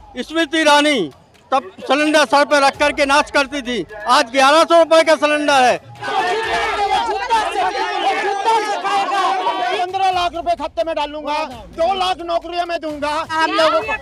स्मृति ईरानी तब cylinder sir पे रख करके नाच करती थी, आज 1100 रुपए का सिलेंडर है। 15 लाख रुपए खाते में डालूंगा, 2 लाख नौकरियां मैं दूंगा। हम लोगों को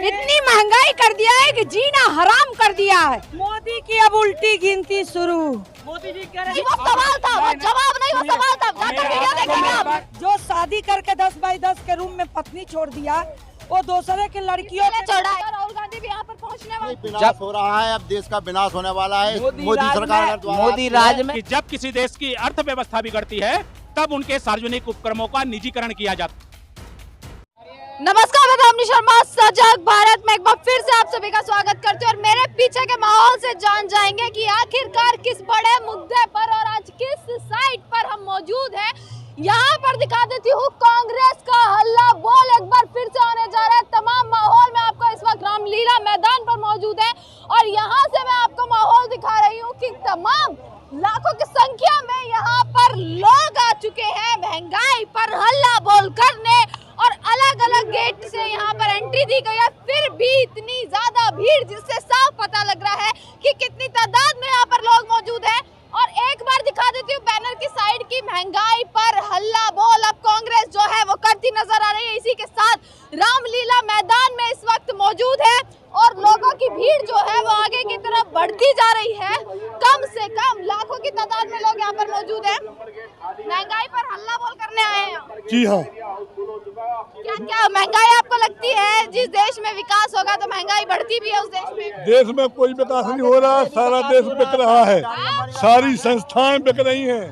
इतनी महंगाई कर दिया है कि जीना हराम कर दिया है। मोदी की अब उल्टी गिनती शुरू। मोदी जी कह रहे वो सवाल था, वो जवाब नहीं, वो सवाल था। जाकर वीडियो देखेंगे आप। जो शादी करके 10 बाई 10 के रूम में पत्नी छोड़ दिया, वो दूसरे की लड़कियों ने छोड़ा है। राहुल गांधी भी यहाँ पर पहुँचने वाले। विनाश हो रहा है, अब देश का विनाश होने वाला है। मोदी सरकार मोदी राज में जब किसी देश की अर्थव्यवस्था बिगड़ती है तब उनके सार्वजनिक उपक्रमों का निजीकरण किया जाता है। नमस्कार, मैं दामिनी शर्मा सजग भारत में एक बार फिर से आप सभी का स्वागत करती हूँ और मेरे पीछे के माहौल से जान जाएंगे कि आखिरकार किस बड़े मुद्दे पर और आज किस साइट पर हम मौजूद हैं। यहाँ पर दिखा देती हूँ कांग्रेस का हल्ला बोल एक बार फिर से होने जा रहा है। तमाम माहौल में आपको इस वक्त रामलीला मैदान पर मौजूद है और यहाँ से मैं आपको माहौल दिखा रही हूँ कि तमाम लाखों की संख्या में यहाँ पर लोग आ चुके हैं महंगाई पर हल्ला बोल करने और अलग अलग गेट से यहाँ पर एंट्री दी गई है। फिर भी इतनी ज्यादा भीड़ जिससे साफ पता लग रहा है कि कितनी तादाद में यहाँ पर लोग मौजूद हैं। और एक बार दिखा देती हूँ बैनर की साइड की महंगाई पर हल्ला बोल अब कांग्रेस जो है वो करती नजर आ रही है। इसी के साथ रामलीला मैदान में इस वक्त मौजूद है और लोगों की भीड़ जो है वो आगे की तरफ बढ़ती जा रही है। कम से कम लाखों की तादाद में लोग यहाँ पर मौजूद हैं, महंगाई पर हल्ला बोल करने आए हैं। जी हाँ, क्या क्या महंगाई आपको लगती है जिस देश में विकास होगा तो महंगाई बढ़ती भी है उस देश में? देश में कोई विकास नहीं हो रहा, सारा देश बिक रहा है, सारी संस्थाएं बिक रही हैं।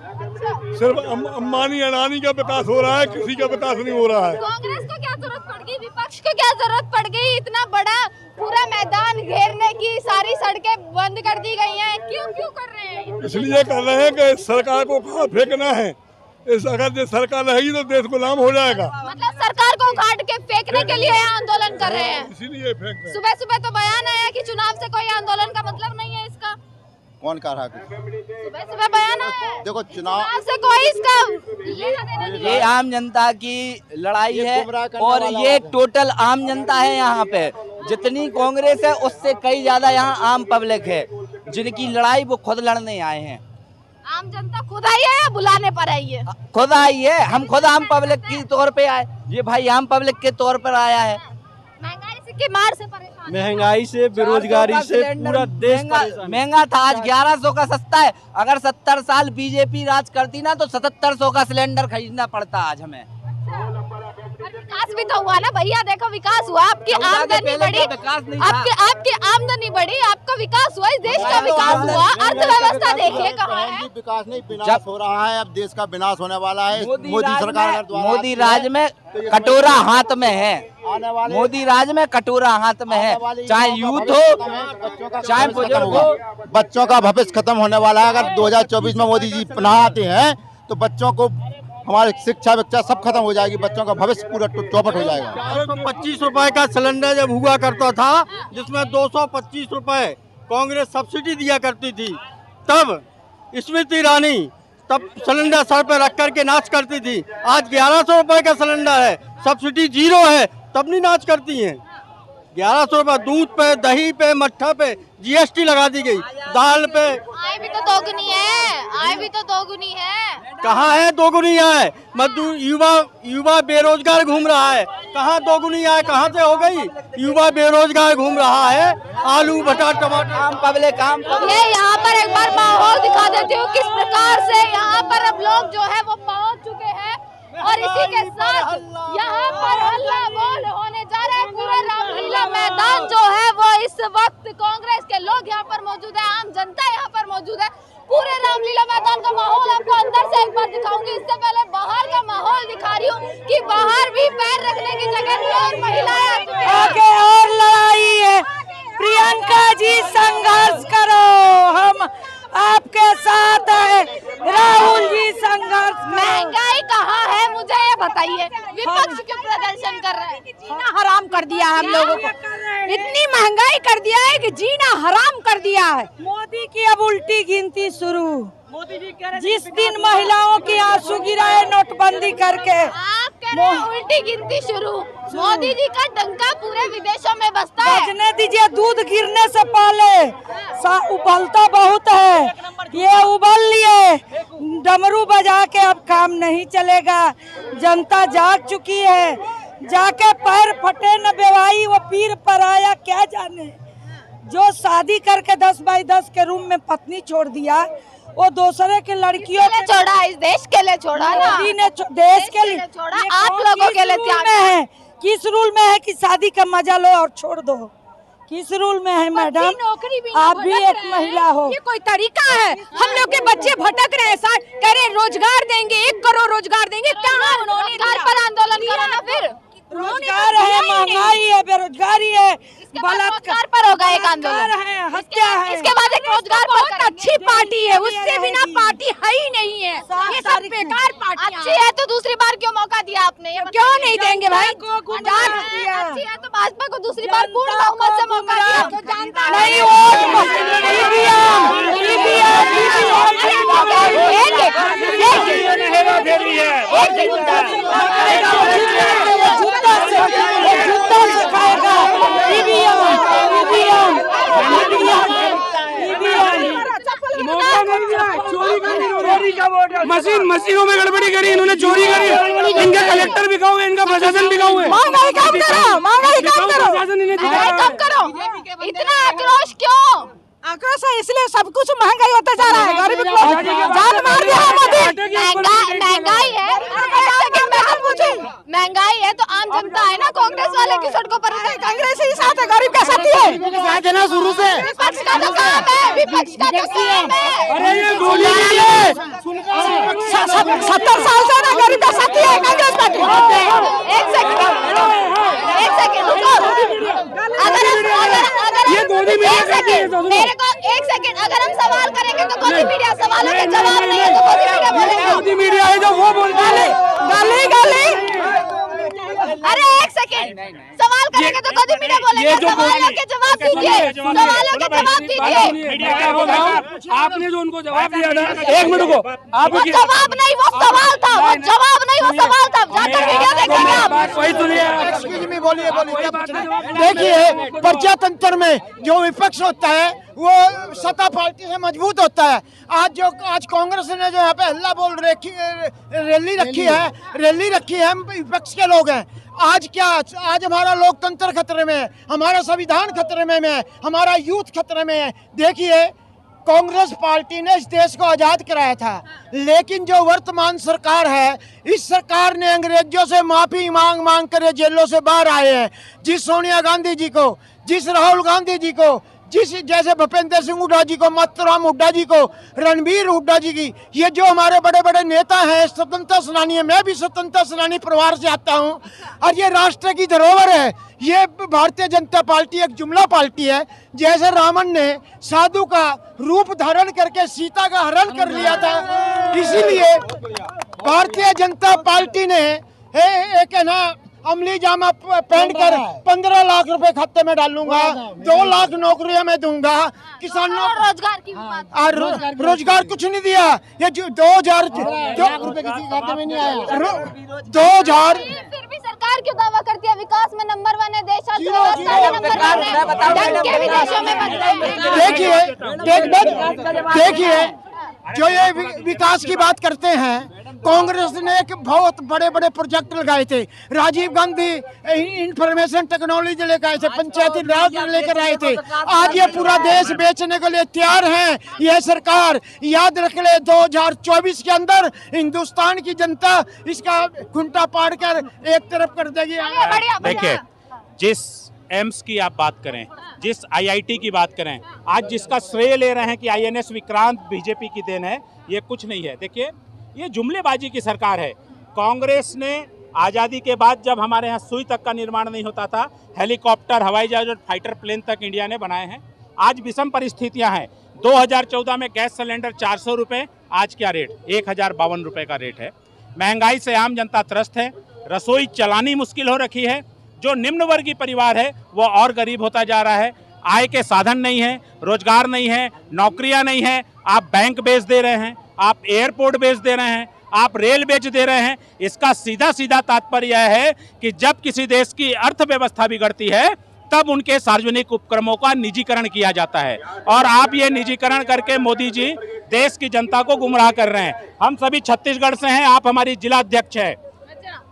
सिर्फ अंबानी अडानी का विकास हो रहा है, किसी का विकास नहीं हो रहा है। कांग्रेस को क्या जरूरत पड़ गई, विपक्ष को क्या जरूरत पड़ गई इतना बड़ा पूरा मैदान घेरने की? सारी सड़कें बंद कर दी गई हैं, क्यों क्यों कर रहे हैं? इसलिए कर रहे हैं कि सरकार को कहाँ फेंकना है। अगर सरकार रहेगी तो देश गुलाम हो जाएगा। मतलब सरकार को उखाड़ के फेंकने के लिए यहाँ आंदोलन कर रहे हैं? इसीलिए फेंक रहे हैं। सुबह सुबह तो बयान आया कि चुनाव से कोई आंदोलन का मतलब नहीं है इसका। कौन कह रहा है? सुबह सुबह बयान आया है। देखो, चुनाव से कोई इसका लेना देना नहीं ये है। आम जनता की लड़ाई ये है गुमराह करने और वाला ये है। टोटल आम जनता है। यहाँ पे जितनी कांग्रेस है उससे कई ज्यादा यहाँ आम पब्लिक है जिनकी लड़ाई वो खुद लड़ने आए हैं। आम जनता खुद आई है या बुलाने पर आई है? खुद आई है, हम खुद आम पब्लिक के तौर पे आए। ये भाई आम पब्लिक के तौर पर आया है। महंगाई से की मार से परेशान, महंगाई से, बेरोजगारी से पूरा देश परेशान। महंगा था, आज 1100 का सस्ता है। अगर 70 साल बीजेपी राज करती ना तो 7700 का सिलेंडर खरीदना पड़ता आज हमें। विकास भी तो हुआ ना भैया, देखो विकास हुआ, आपकी आमदनी बढ़ी, आपकी आमदनी बढ़ी, आपका विकास हुआ, इस देश का विकास हुआ। अर्थव्यवस्था देखिए कहाँ है। विकास नहीं, विनाश हो रहा है, अब देश का विनाश होने वाला है। मोदी सरकार मोदी राज में कटोरा हाथ में है। मोदी राज में कटोरा हाथ में है, चाहे यूथ हो चाहे बुजुर्ग हो। बच्चों का भविष्य खत्म होने वाला है। अगर 2024 में मोदी जी पुनः आते हैं तो बच्चों को हमारी शिक्षा विक्षा सब खत्म हो जाएगी, बच्चों का भविष्य पूरा चौपट हो जाएगा। 425 रुपए का सिलेंडर जब हुआ करता था, जिसमें 225 रुपए कांग्रेस सब्सिडी दिया करती थी, तब स्मृति ईरानी तब सिलेंडर सर पे रख करके नाच करती थी, आज 1100 रुपए का सिलेंडर है, सब्सिडी 0 है, तब नहीं नाच करती हैं। 1100 रुपए दूध पे, दही पे, मट्ठा पे जीएसटी लगा दी गई, दाल पे। आय भी तो दोगुनी है, आय भी तो दोगुनी है। कहाँ है दोगुनी आय? मजदूर युवा बेरोजगार घूम रहा है, कहाँ दोगुनी आय कहाँ से हो गई? युवा बेरोजगार घूम रहा है, आलू भटा टमाटर। आम पब्लिक ये यहाँ पर एक बार माहौल दिखा देती हूँ किस प्रकार से यहाँ पर अब लोग जो है वो पहुँच चुके हैं और इसी के साथ यहाँ पर हल्ला बोल होने जा रहा है। पूरा रामलीला मैदान जो है वो इस वक्त कांग्रेस के लोग यहाँ पर मौजूद है, आम जनता यहाँ पर मौजूद है। पूरे रामलीला मैदान का माहौल आपको अंदर से एक बार दिखाऊंगी, इससे पहले बाहर का माहौल दिखा रही हूँ कि बाहर भी पैर रखने की जगह नहीं और महिलाएं आगे और लड़ाई है। प्रियंका जी संघर्ष करो, हम आपके साथ है। राहुल जी संघर्ष। महंगाई कहाँ है मुझे ये बताइए, विपक्ष क्यों प्रदर्शन कर रहे हैं? जीना हराम कर दिया है हम लोगों को, इतनी महंगाई कर दिया है कि जीना हराम कर दिया है। मोदी की अब उल्टी गिनती शुरू। मोदी जी कह रहे जिस दिन महिलाओं की आंसू गिराए नोटबंदी करके, आप कह रहे हैं उल्टी गिनती शुरू। मोदी जी का डंका पूरे विदेशों में बजता है। बजने दीजिए, दूध गिरने से पहले उबलता बहुत है, ये उबल लिए। डमरू बजा के अब काम नहीं चलेगा, जनता जाग चुकी है। जाके पैर फटे न बेवाई, वो पीर पर आया क्या जाने। जो शादी करके 10 बाई 10 के रूम में पत्नी छोड़ दिया, वो दूसरे के लड़कियों के छोड़ा, इस देश के लिए छोड़ा ना, मोदी ने देश के लिए छोड़ा। आप लोगों के लिए त्याग है। किस रूल में है कि शादी का मजा लो और छोड़ दो? किस रूल में है मैडम? आप भी एक महिला हो। ये कोई तरीका है? हम लोग के बच्चे भटक रहे हैं सर, कह रहे रोजगार देंगे, 1 करोड़ रोजगार देंगे। क्या उन्होंने घर पर आंदोलन करा ना, फिर रोजगार है, महंगाई है, बेरोजगारी है, बलात्कार पर होगा एक आंदोलन है, हत्या है। इसके बाद एक रोजगार पर बहुत अच्छी पार्टी है, उससे बिना पार्टी है ही नहीं है। ये सब बेकार पार्टी अच्छी है तो दूसरी बार क्यों मौका दिया आपने? क्यों नहीं देंगे भाई? अच्छी है तो भाजपा को दूसरी बार पूर्ण बहुमत से मौका दिया। तो जानता नहीं मशीनों में गड़बड़ी करी, इन्होंने चोरी करी। इनका कलेक्टर बिका हुआ है, इनका प्रशासन बिका हुआ है। महंगाई कम करो, महंगाई कम करो, प्रशासन इन्हें कम करो। इतना आक्रोश क्यों? आक्रोश है इसलिए सब कुछ महंगाई होता जा रहा है। गरीब को जान मार दिया मोदी। महंगाई है, महंगाई है तो आम जनता है ना, कांग्रेस वाले की सड़कों पर कांग्रेस ही साथ है, गरीब का साथी है ना शुरू से। विपक्ष का तो काम है, विपक्ष का तो काम है। अरे ये गोली 70 साल से ना गरीब का साथी है कांग्रेस पार्टी। एक सेकंड रुको। एक सेकंड अगर हम सवाल करेंगे तो गोदी मीडिया, सवालों के जवाब नहीं है तो गोदी मीडिया बोलेगा। मोदी मीडिया है जो वो बोलता है। अरे एक सेकंड, सवाल करेंगे तो गोदी मीडिया बोलेगा। सवालों के जवाब दीजिए, सवालों के जवाब दीजिए। मीडिया क्या बोल रहा है? आपने जो उनको जवाब दिया ना, 1 मिनट को वो जवाब नहीं, वो सवाल था। वो जवाब नहीं, वो सवाल था। जाकर मीडिया देखेंगे आप। वही सुनिए। बोलिए। देखिए, प्रजातंत्र में जो विपक्ष होता है वो सत्ता पार्टी से मजबूत होता है। आज कांग्रेस ने जो यहाँ पे हल्ला बोल रैली रखी है, हम विपक्ष के लोग हैं। आज हमारा लोकतंत्र खतरे में है, हमारा संविधान खतरे में है, हमारा यूथ खतरे में है। देखिए, कांग्रेस पार्टी ने इस देश को आजाद कराया था, लेकिन जो वर्तमान सरकार है, इस सरकार ने अंग्रेजों से माफी मांग कर जेलों से बाहर आए हैं। जिस सोनिया गांधी जी को, जिस राहुल गांधी जी को, जैसे भूपेंद्र सिंह हुड्डा जी को, मातूराम हुड्डा जी को, रणबीर हुड्डा जी की, ये जो हमारे बड़े बड़े नेता हैं, स्वतंत्रता सेनानी है। मैं भी स्वतंत्रता सेनानी परिवार से आता हूँ और ये राष्ट्र की धरोहर है। ये भारतीय जनता पार्टी एक जुमला पार्टी है। जैसे रावण ने साधु का रूप धारण करके सीता का हरण कर लिया था, इसीलिए भारतीय जनता पार्टी ने एक है ना अमली जामा पहन कर 15 लाख रुपए खाते में डालूंगा, 2 लाख नौकरियां मैं दूंगा किसानों। रोजगार की बात, रोजगार कुछ नहीं दिया। ये 2000 रुपए किसी के खाते में नहीं आया। 2000 फिर भी सरकार क्यों दावा करती है विकास में नंबर 1 है, देश अर्थव्यवस्था में नंबर 1 है, धन के विदेशों में बनते हैं। देखिए जो ये विकास की बात करते हैं, कांग्रेस ने एक बहुत बड़े बड़े प्रोजेक्ट लगाए थे। राजीव गांधी इंफॉर्मेशन टेक्नोलॉजी लेकर आए थे, पंचायती राज लेकर आए थे। आज ये पूरा देश बेचने के लिए तैयार है ये सरकार। याद रख ले, 2024 के अंदर हिंदुस्तान की जनता इसका खुंटा पाड़ कर एक तरफ कर देगी। देखिए, जिस एम्स की आप बात करें, जिस आईआईटी की बात करें, आज जिसका श्रेय ले रहे हैं कि आईएनएस विक्रांत बीजेपी की देन है, ये कुछ नहीं है। देखिए, ये जुमलेबाजी की सरकार है। कांग्रेस ने आज़ादी के बाद जब हमारे यहाँ सुई तक का निर्माण नहीं होता था, हेलीकॉप्टर, हवाई जहाज और फाइटर प्लेन तक इंडिया ने बनाए हैं। आज विषम परिस्थितियाँ हैं। 2014 में गैस सिलेंडर 400 रुपये, आज क्या रेट? 1052 रुपये का रेट है। महंगाई से आम जनता त्रस्त है, रसोई चलानी मुश्किल हो रखी है। जो निम्न वर्गीय परिवार है वो और गरीब होता जा रहा है। आय के साधन नहीं है, रोजगार नहीं है, नौकरियां नहीं है। आप बैंक बेच दे रहे हैं, आप एयरपोर्ट बेच दे रहे हैं, आप रेल बेच दे रहे हैं। इसका सीधा सीधा तात्पर्य यह है कि जब किसी देश की अर्थव्यवस्था बिगड़ती है तब उनके सार्वजनिक उपक्रमों का निजीकरण किया जाता है, और आप ये निजीकरण करके मोदी जी देश की जनता को गुमराह कर रहे हैं। हम सभी छत्तीसगढ़ से हैं, आप हमारी जिला अध्यक्ष है,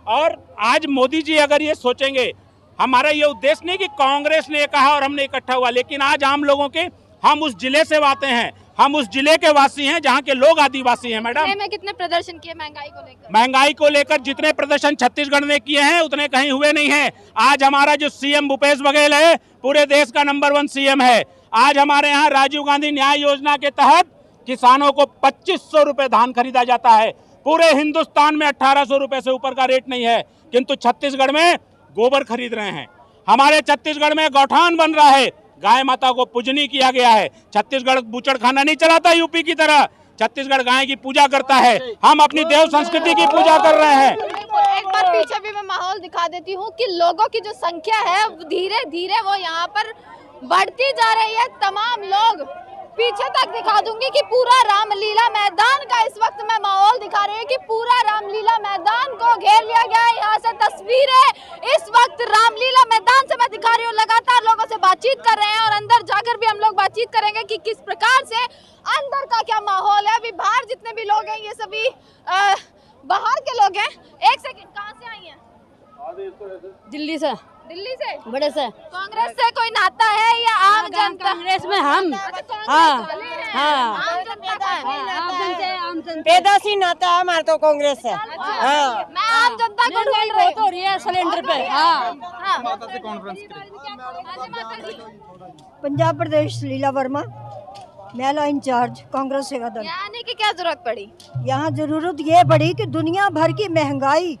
और आज मोदी जी अगर ये सोचेंगे, हमारा ये उद्देश्य नहीं कि कांग्रेस ने कहा और हमने इकट्ठा हुआ, लेकिन आज आम लोगों के, हम उस जिले से आते हैं, हम उस जिले के वासी हैं जहां के लोग आदिवासी हैं। मैडम, में कितने प्रदर्शन किए महंगाई को लेकर? महंगाई को लेकर जितने प्रदर्शन छत्तीसगढ़ ने किए हैं उतने कहीं हुए नहीं हैं। आज हमारा जो सीएम भूपेश बघेल है पूरे देश का नंबर 1 सीएम है। आज हमारे यहाँ राजीव गांधी न्याय योजना के तहत किसानों को 2500 रुपए धान खरीदा जाता है। पूरे हिंदुस्तान में 1800 रुपए से ऊपर का रेट नहीं है, किंतु छत्तीसगढ़ में गोबर खरीद रहे हैं। हमारे छत्तीसगढ़ में गौठान बन रहा है, गाय माता को पूजनी किया गया है। छत्तीसगढ़ बूचड़ खाना नहीं चलाता यूपी की तरह, छत्तीसगढ़ गाय की पूजा करता है। हम अपनी देव संस्कृति की पूजा कर रहे हैं। एक बार पीछे भी मैं माहौल दिखा देती हूँ कि लोगों की जो संख्या है धीरे धीरे वो यहाँ पर बढ़ती जा रही है। तमाम लोग पीछे तक दिखा दूंगी कि पूरा रामलीला मैदान का इस वक्त मैं माहौल दिखा रही हूँ कि पूरा रामलीला मैदान को घेर लिया गया है। यहाँ से तस्वीरें इस वक्त रामलीला मैदान से मैं दिखा रही हूँ। लगातार लोगों से बातचीत कर रहे हैं और अंदर जाकर भी हम लोग बातचीत करेंगे कि किस प्रकार से अंदर का क्या माहौल है। अभी बाहर जितने भी लोग हैं ये सभी बाहर के लोग हैं। एक सेकंड, कहाँ से आई हैं? दिल्ली से। दिल्ली से? बड़े से। कांग्रेस से कोई नाता है या आम जनता? कांग्रेस में हम पैदाशी नाता है हमारा तो कांग्रेस से। मैं आम जनता को ढूंढ रही तो रही है सिलेंडर पे। पंजाब प्रदेश लीला वर्मा, महिला इंचार्ज कांग्रेस सेवा दल। यहाँ आने की क्या जरूरत पड़ी? यहाँ जरूरत ये पड़ी कि दुनिया भर की महंगाई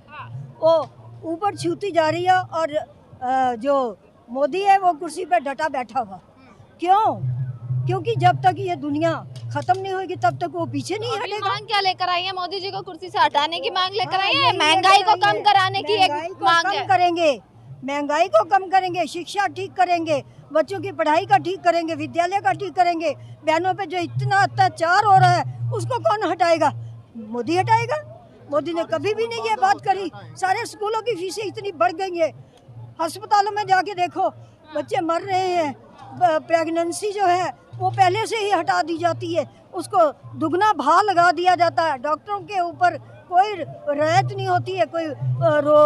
वो ऊपर छूती जा रही है और जो मोदी है वो कुर्सी पे डटा बैठा हुआ। क्यों? क्योंकि जब तक ये दुनिया खत्म नहीं होगी तब तक वो पीछे नहीं हटेगा। मांग क्या लेकर आई है? मोदी जी को कुर्सी से हटाने की मांग लेकर आई है, महंगाई को कम कराने की एक मांग है। करेंगे, महंगाई को कम करेंगे, शिक्षा ठीक करेंगे, बच्चों की पढ़ाई का ठीक करेंगे, विद्यालय का ठीक करेंगे। बहनों पे जो इतना अत्याचार हो रहा है उसको कौन हटाएगा? मोदी हटाएगा। मोदी ने कभी भी नहीं ये बात करी। सारे स्कूलों की फीसें इतनी बढ़ गई है, अस्पतालों में जाके देखो बच्चे मर रहे हैं। प्रेगनेंसी जो है वो पहले से ही हटा दी जाती है, उसको दुगना भाव लगा दिया जाता है। डॉक्टरों के ऊपर कोई रियायत नहीं होती है, कोई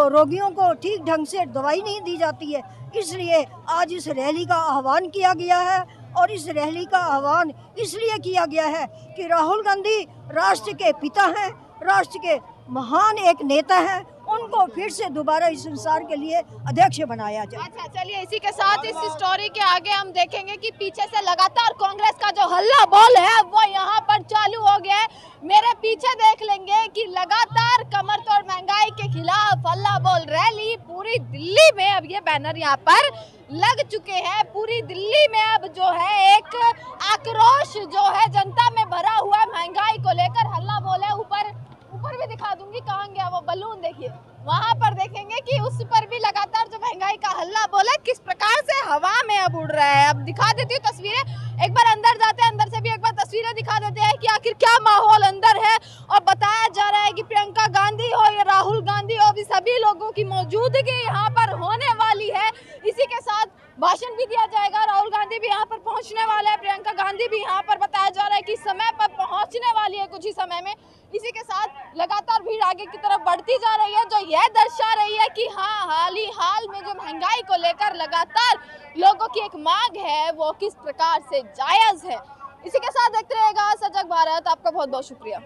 रोगियों को ठीक ढंग से दवाई नहीं दी जाती है। इसलिए आज इस रैली का आह्वान किया गया है, और इस रैली का आह्वान इसलिए किया गया है कि राहुल गांधी राष्ट्र के पिता हैं, राष्ट्र के महान एक नेता हैं, उनको फिर से दोबारा इस संसार के लिए अध्यक्ष बनाया जाए। अच्छा, चलिए इसी के साथ इस स्टोरी के आगे हम देखेंगे कि पीछे से लगातार कांग्रेस का जो हल्ला बोल है वो यहाँ पर चालू हो गया है। मेरे पीछे देख लेंगे कि लगातार कमर तोड़ महंगाई के खिलाफ हल्ला बोल रैली पूरी दिल्ली में। अब ये बैनर यहाँ पर लग चुके हैं। पूरी दिल्ली में अब जो है एक आक्रोश जो है जनता में भरा हुआ महंगाई को लेकर हल्ला बोल है। ऊपर भी दिखा दूंगी, कहाँ गया वो बलून, देखिए वहां पर देखेंगे कि उस पर भी लगातार जो महंगाई का हल्ला बोला किस प्रकार से हवा में अब उड़ रहा है। अब दिखा देती हूँ तस्वीरें। एक बार अंदर जाते हैं, अंदर से भी एक बार तस्वीरें दिखा देते हैं कि आखिर क्या माहौल अंदर है। और बताया जा रहा है कि प्रियंका गांधी हो या राहुल गांधी हो, भी सभी लोगों की मौजूदगी यहाँ पर होने वाली है। इसी के साथ भाषण भी दिया जाएगा। राहुल गांधी भी यहाँ पर पहुँचने वाला है, प्रियंका गांधी भी यहाँ पर बताया जा रहा है कि समय पर पहुँचने वाली है कुछ ही समय में। इसी के साथ लगातार भीड़ आगे की तरफ बढ़ती जा रही है, जो यह दर्शा रही है कि हाँ, हाल में जो महंगाई को लेकर लगातार लोगों की एक मांग है वो किस प्रकार से जायज है। इसी के साथ देखते रहेगा सजग भारत। आपका बहुत बहुत शुक्रिया।